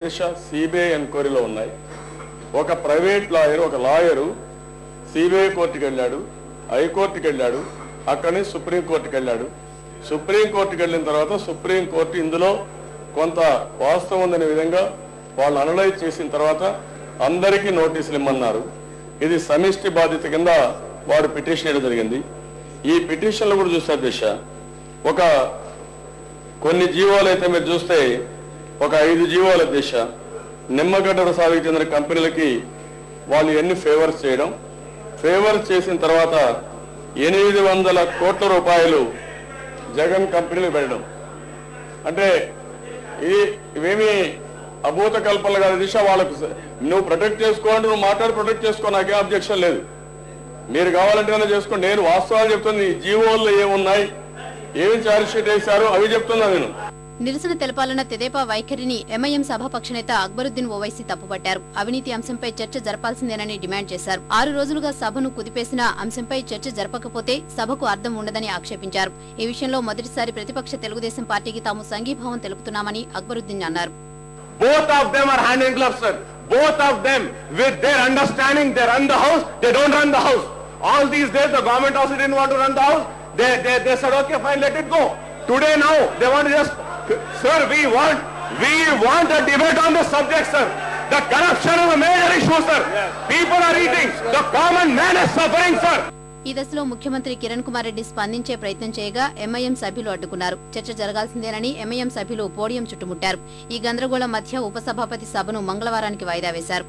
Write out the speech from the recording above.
CBI ఎంక్వైరీలో ఉన్నాయి. ఒక ప్రైవేట్ లాయర్ ఒక లాయరు సిబిఐ కోర్టుకి వెళ్ళాడు, హైకోర్టుకి వెళ్ళాడు, అక్కడి నుంచి సుప్రీంకోర్టుకి వెళ్ళాడు. సుప్రీంకోర్టుకి వెళ్ళిన తర్వాత సుప్రీంకోర్టు ఇందులో కొంత వాస్తవం ఉందనే విధంగా వాళ్ళు అనలైజ్ చేసిన తర్వాత అందరికీ నోటీసులు ఇమ్మన్నారు. ఇది సమిష్టి బాధ్యత కింద వారు పిటిషన్ వేయడం జరిగింది. ఈ పిటిషన్లు కూడా చూస్తే దిశ ఒక కొన్ని జీవోలు అయితే మీరు చూస్తే ఒక 5 జీవోల దిశ నిమ్మగడ్డ సాగుకు చెందిన కంపెనీలకి వాళ్ళు ఎన్ని ఫేవర్స్ చేయడం, ఫేవర్స్ చేసిన తర్వాత 800 కోట్ల రూపాయలు జగన్ కంపెనీలు పెట్టడం. అంటే ఇవేమి అభూత కల్పనలు కాదు దిశ. వాళ్ళకు నువ్వు ప్రొటెక్ట్ చేసుకోవాలంటే నువ్వు మాట్లాడి ప్రొటెక్ట్ చేసుకో, నాకేం అబ్జెక్షన్ లేదు. మీరు కావాలంటే చేసుకోండి. నేను వాస్తవాలు చెప్తుంది. ఈ జీవోల్లో ఏమున్నాయి, ఏమి ఛార్జ్ షీట్ వేశారు అవి చెప్తున్నా నేను. నిరసన తెలపాలన్న తెదేపా వైఖరిని ఎంఐఎం సభాపక్ష నేత అక్బరుద్దీన్ ఓవైసీ తప్పుపట్టారు. అవినీతి అంశంపై చర్చ జరపాల్సిందేనని డిమాండ్ చేశారు. 6 రోజులుగా సభను కుదిపేసిన అంశంపై చర్చ జరపకపోతే సభకు అర్థం ఉండదని ఆక్షేపించారు. ఈ విషయంలో మొదటిసారి ప్రతిపక్ష తెలుగుదేశం పార్టీకి తాము సంఘీభావం తెలుపుతున్నామని అక్బరుద్దీన్ అన్నారు. Both of them are hand in glove, sir. Both of them, with their understanding, they run the house, they don't run the house. All these days, the government also didn't want to run the house. They said, okay, fine, let it go. Today now, they want to just, sir, we want a debate on this subject, sir. The corruption is a major issue, sir. Yes. People are eating. The common man is suffering, sir. ఈ దశలో ముఖ్యమంత్రి కిరణ్ కుమార్ రెడ్డి స్పందించే ప్రయత్నం చేయగా MIM సభ్యులు అడ్డుకున్నారు. చర్చ జరగాల్సిందేనని MIM సభ్యులు పోడియం చుట్టుముట్టారు. ఈ గందరగోళం మధ్య ఉపసభాపతి సభను మంగళవారానికి వాయిదా వేశారు.